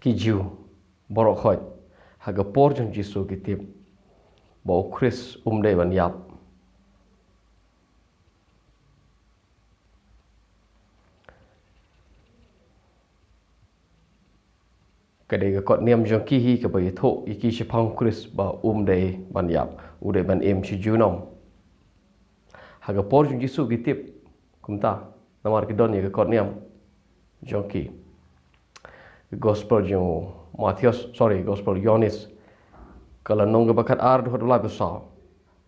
ki jiu borok khoj haga por jong Jisu ki tip bo Chris dei ban yap cái đây cái con niệm trong kỳ hi cái bài thổ ý kỳ sẽ phong Chris bảo đây ban yap đây ban em chỉ chú nong haga por trong Jisu cái tiếp cũng ta namar cái don cái con niệm trong kỳ gospel trong gospel Yohanes kalau nong cái bakat ar hot lai besar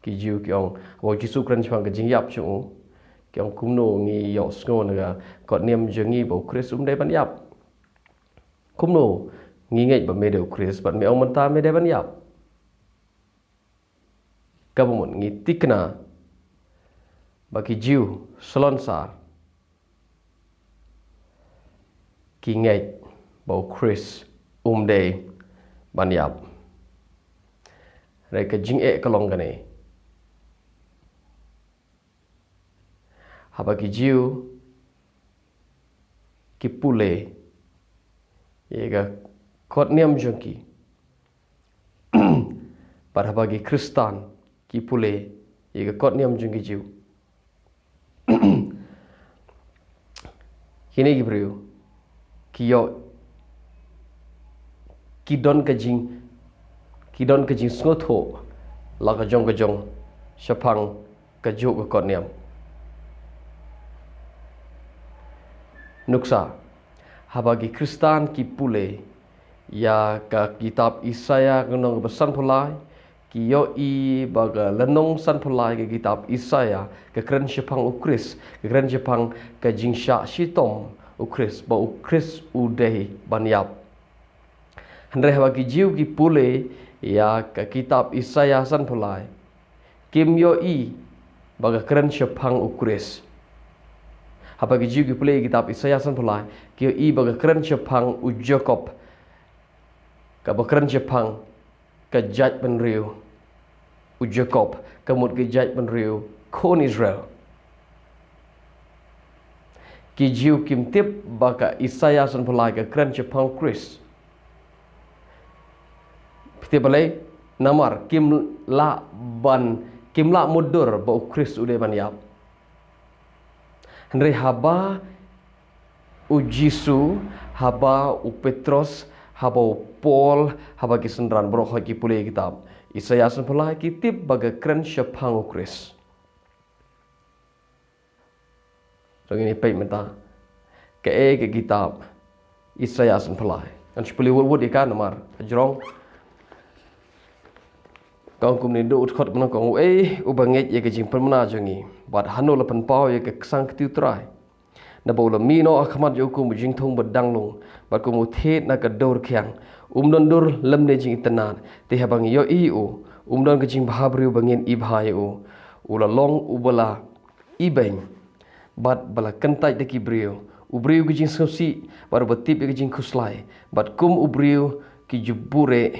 kỳ jiu cái ông bảo Jisu keren chang cái jing yap chung cái ông cũng nô nghi yos ngô này con niệm trong nghi bảo Chris đây ban yap cũng nô nginget ba medeu Chris bat me ông ta me de ban yap ka bo ngi tikna ba ki jiu salon sar ki ngai ba Chris de ban yap re ka jing e ka long gane ha ba ki jiu ki pule yega kot niam jongki para bagi Kristan ki pule yega kot niam jongki jiu kini gibriu ki yo ki don ka jing snotho la ka jong shapang ka jo ka kot niam nuksa habagi Kristan ki pule ya ka kitab Isaya gunong besan pulai ki yo i baga lenong san pulai ke kitab Isaya ke keren shapang ukris ke keren shapang ke jingsha shitom ukris ba ukris udei banyap andre habagi jiu ki pule ya ka kitab Isaya san pulai kim yo i baga keren shapang ukris habagi jiu ki pule kitab Isaya san pulai ki yo i baga keren shapang u Jacob ka bakran Jepang ka judge ban riu u Jacob ka một cái judge ban riu kon Israel ki jiu kim tip baka Isaiah san pulai ka kran Jepang Chris piti balai namar kim la mudur ba Chris ude ban yap Henry haba u Jisu haba u Petrus haba Paul haba ki sendran borok haki pulih kitab Isaiah san pulai ki tip baga keren shapang Chris so ini pay menta ke kitab Isaiah san pulai kan sepuli wud ikan namar ajrong kong kum ni do khot menang kong ubanget ye ke jing permana jangi bat hanu lapan pau ye ke sang tiu trai na bola mino akhmat yo kum jing thong badang long bat kum uthet na ka dor khyang don dor lam ne jing tanan te habang yo don ke jing bhabriu bangin ibha yo ula long ubala ibeng bat bala kantai de ki brio ubriu ke jing sosi bar batip ke jing khuslai bat kum ubriu ki jubure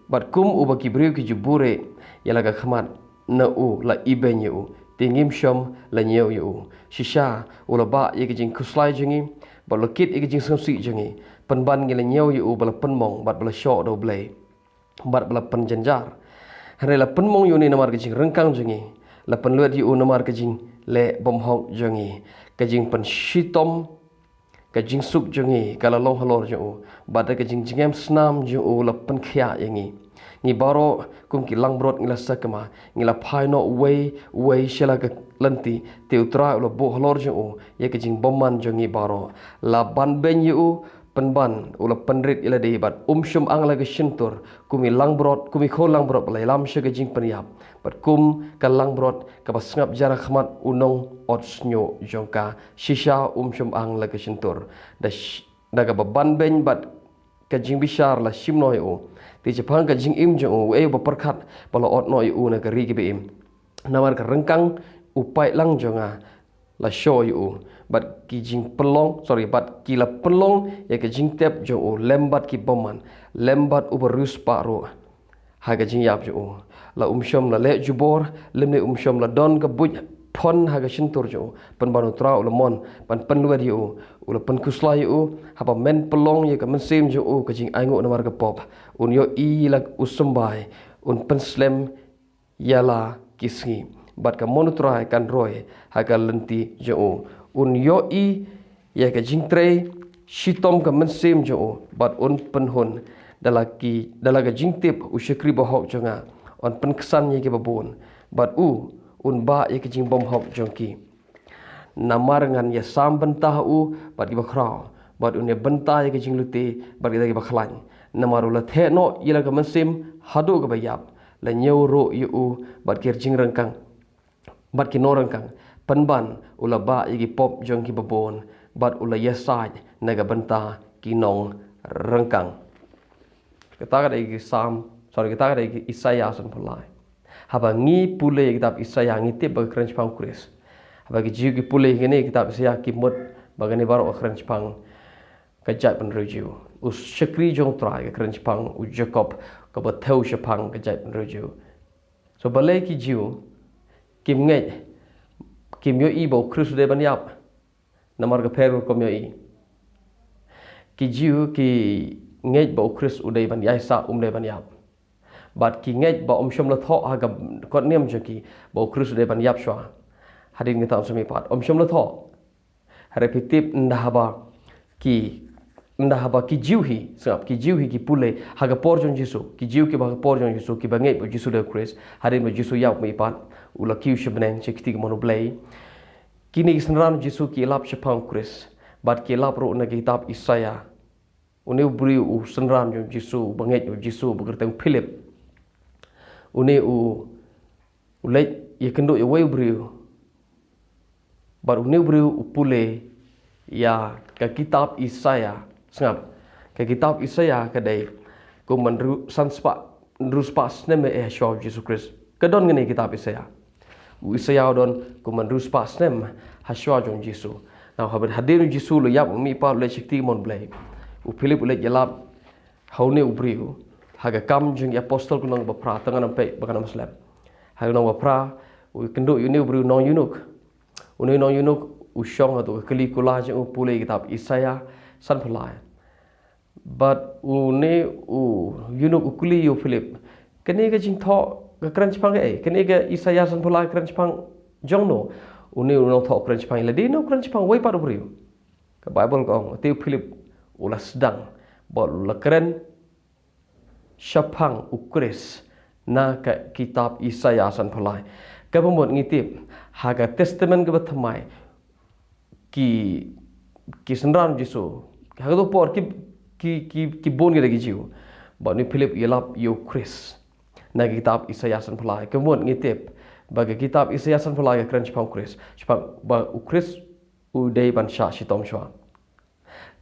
bat kum uba ki brio ki jubure yala ka khmat na la ibeng yo tingim shom la nyeu yo shisha ula ba ye ke jing khuslai jingi balokit ye ke jing sosi jingi penban ngi la nyeu yo bala penmong bat bala sho do blai bat bala penjanjar hare la penmong yo ni namar ke jing rengkang jingi la penluat yo namar ke jing le bomhok jingi ke jing pen shitom ke jing suk jingi kala long halor jo bat ke jing jingem snam jo la pen khya yangi ngi baro kum ki langbrot ngila sakama ngila phaino way shela ka lanti te utra lo bo halor jo ye ke jing bomman jo ngi baro la ban ben yu penban ula penrit ila dei bat shum ang la ke shintur kumi langbrot kumi kho langbrot balai lam she ke jing penyap bat kum ka langbrot ka basngap jara khmat unong otsnyo jongka shisha shum ang la ke shintur da ka ban ben bat ka jing bishar la shimno yo ti Jepang ka jing im jo ba perkhat bala ot no yu na ka ri ki im namar ka rengkang upai lang jonga la show yu bat ki jing pelong bat ki la pelong ya ka jing tep jo lembat ki boman lembat uberus paro ha ka jing yap jo la shom la le jubor lemne shom la don ka buj pon haga shintur jo pen banu tra ulamon pen luar yo ula pen kusla yo haba men pelong ye ka men sim jo ka jing aingo na marga pop un yo I lag usumbai un pen slem yala kisngi bat ka monu tra kan roy haga lenti jo un yo I ye ka jing tre shitom ka men sim jo bat un pen hun dalaga jing tip usyakri bahok jonga on pen kesan ye ke babon bat un ba ye ke jing bom hop jongki namar ngan ye sam bentah bat ki bakrau bat un ye bentah ye ke jing luti bat ki bakhlain namar ula the no ye la ka mensim hadu ka bayap la nyeu ro yu bat ki jing rangkang bat ki no rangkang penban ula ba ye ki pop jongki babon bat ula ye sai naga bentah ki nong rangkang kita ka ki sam kita ka ki Isaya san pulai haba ngi pule kitab Isaya ngi tip bagi keren Jepang kuris haba ki jiu ki pule gini kitab Isaya ki mut bagani baru keren Jepang kajat penruju us syakri jong trai keren Jepang u Jacob ka bathau Jepang kajat penruju so balai ki jiu kim ngai kim yo I bo Kristus de banyap namar ka peru kom yo I ki jiu ki ngai bo Kristus udai ban yaisa de banyap bat ki ngai ba shom la tho ha ga kot niam jaki ba Kristus de ban yap shwa hadin kita sami pat shom la tho repetip ndahaba ki jiuhi sap ki jiuhi ki pule ha ga porjon Jesu ki jiu ki ba porjon Jesu ki ba ngai ba Jesu de Christ hadin ba Jesu yap mi pat ula ki shbnen chekti mono blai kini senran Jesu ki lap Jepang Christ bat ki lap ro na kitab Isaya uni ubri u senran jo Jesu ba ngai jo Jesu ba kerteng Philip uni ulai ye kendo ye wei briu bar uni briu upule ya ka kitab Isaya sengap ka kitab Isaya kadai ko manru sanspa ruspas neme show Jesus Christ kadon ngene kitab Isaya Isaya don ko manru spas nem haswa jong Jesu now haber hadir Jesu lo yap mi pa le shikti mon blai u Philip le jalap haune ubriu haga kam jeng apostol kunang bapra tangan ampe bakana muslim haga nang bapra u kendo uni bru nong yunuk uni nong yunuk u shong atu kali kula jeng u pule kitab Isaya san phalai but uni yunuk ukuli yo Philip kene ga jing tho ga kran chpang kene ga Isaya san phalai kran chpang jong no uni no tho kran chpang la di no kran chpang wai par bru ka bible ko te Philip ulas sedang bol la kran Syapang ukris na ka kitab Isaya san phalai ka bomot ngitip haga testament ka bathamai ki senran Jesu haga to por ki bon ge jiu ba ni Philip yelap yo Chris na kitab Isaya san phalai ka bomot ngitip bagi kitab Isaya san phalai ka kran Syapang Chris Syapang ba ukris u dei ban sha shitom shwa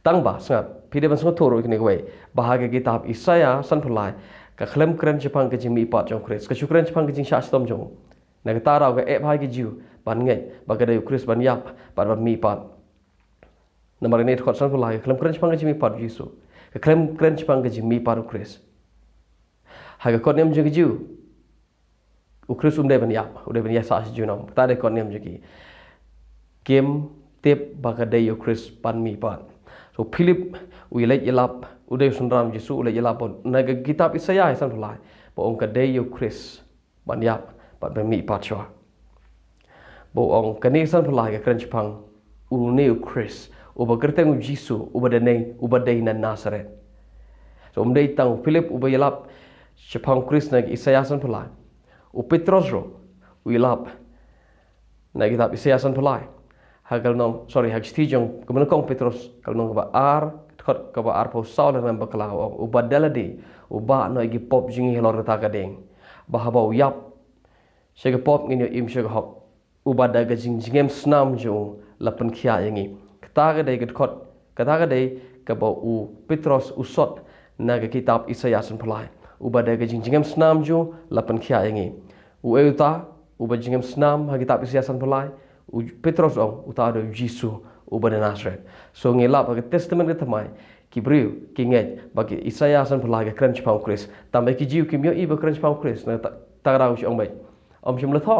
tang ba sangat pide ban sangat thoro ikne wei bahagia kitab Isaya san phalai ka khlem kran Jepang ke jimi pat jong Chris ka shukran Jepang ke jing sha stom jong na ka tarau ka e bhai ke jiu ban ngai ba ka dei Chris ban yap ban mi pat namar ne khot san phalai khlem kran Jepang ke jimi pat Jesu ka khlem kran Jepang ke jimi pat Chris ha ka kon nem jing jiu u Chris dei ban yap u dei ban ya sa jiu nam ta dei kon nem jiki kem tip ba ka dei Chris ban mi pat so Philip ulai yelap udai sunram Jesu ulai yelap naga kitab Isaya san phalai bo ong ka dei yo Chris ban yap ban mi patwa bo ong kani san phalai ka kran Jepang uni Chris uba kerteng Jesu uba dei na Nazaret so dei tang Philip uba yelap Jepang Chris naga Isaya san phalai u Petros ro uyelap naga kitab Isaya san phalai hagal nom hag stijong kemen kong Petrus kal nong ba khot ka ba po saul na ba kala u badala di u ba no igi pop jingi helor ta ka ding ba ha ba yap shega pop ngin yo im shega hop u ba da ga jing jingem snam jo lapan khia yangi ta ga dei ga khot ka ta ga dei ka ba u Petrus u sot na ga kitab Isaya san phalai u ba da ga jing jingem snam jo lapan khia yangi u euta u ba jingem snam ha kitab Isaya san phalai u Petrus ong uta do Jesu u ban Nazaret so ngela bagi testament ke thamai ki briu ki ngai bagi Isaya san phalai ke kran Jepang Chris tambai ki jiu ki myo I ba kran Jepang Chris na ta ra u ong bai shom la tho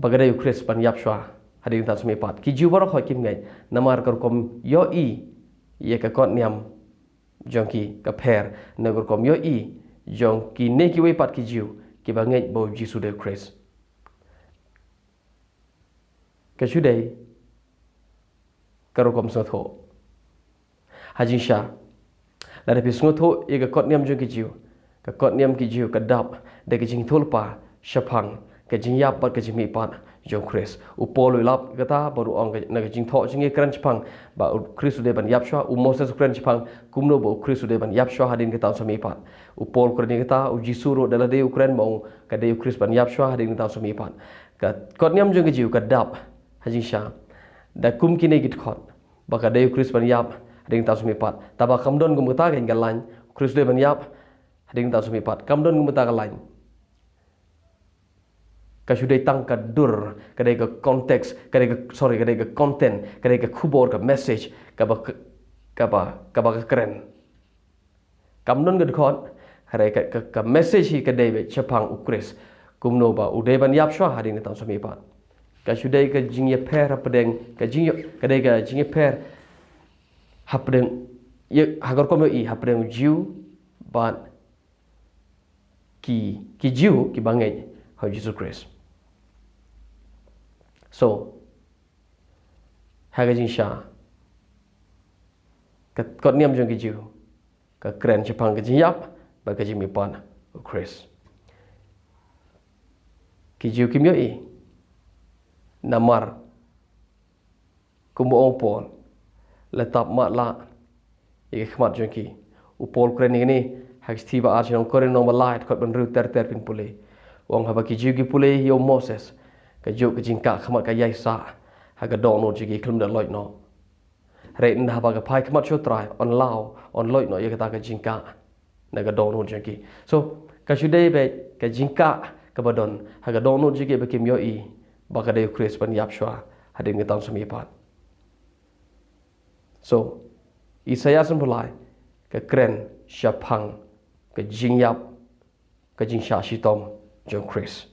Bagadai Chris pan yap shwa hading ta sumi pat ki jiu baro khoi kim ngai namar kar kom yo i ye ka kot niam jong ki ka pher na kar kom yo i jong ki ne ki wei pat ki jiu ki ba ngai bo jisu de Chris ka shu dei kar kom so tho hajin sha la de pisngo tho ye ka kot niam jong ki jiu ka kot niam ki jiu ka dap de ki jing thol pa shapang ka jing yap pat ka jing mi pat jong Chris upolo lap kata baru ong na jing tho jing kran chpang ba Chris de ban yap shwa Moses kran chpang kumno bo Chris de ban yap shwa hadin kita sami pat upol kran kita jisu ro dala de Ukraine mo ka de Chris ban yap shwa hadin kita sami pat ka kot niam jong jiu ka dap hajin sha da kum kine git khot ba ka de Chris ban yap hadin kita sami pat taba kamdon gum ta gen galan Chris de ban yap hadin kita sami pat kamdon gum ta galan ka sudai tang ka dur kadai ka konteks kadai ka content kadai ka khubor ka message ka ba keren kamnon gad khot hare ka message hi kadai be chapang ukris kumno ba udai ban yap shwa hadin tang sami pat ka sudai ka jingye pher hapdeng ka jingyo kadai ka jingye pher hapdeng ye hagor kom i hapdeng jiu ban ki jiu ki bangai ha Jesus Christ. So, hagajin sha ka kot niam jong ki jiu ka kren chapang ka jing yap ba ka jing mi pan Chris ki jiu kim yo i namar kumbo ong pol letap mat la ye khmat jong ki upol kren ni hag thiba ar jong koren no light kot ban ru ter pin pule wong haba ki jiu ki pule yo Moses ka jiu ka jing ka khmat ka yai sa ha ka dong no ji klum da loit no re nda ba ka phai khmat cho trai on lao on loit no ye ka ta ka jing ka na ka dong no ji ki so ka shu dei be ka jing ka ka badon ha ka dong no ji ki be kim yo i ba ka de Chris ban yap shwa ha de ngi tang sumi pat so Isaiah sun pulai ka kren shapang ka jing yap ka jing sha shi tom jong Chris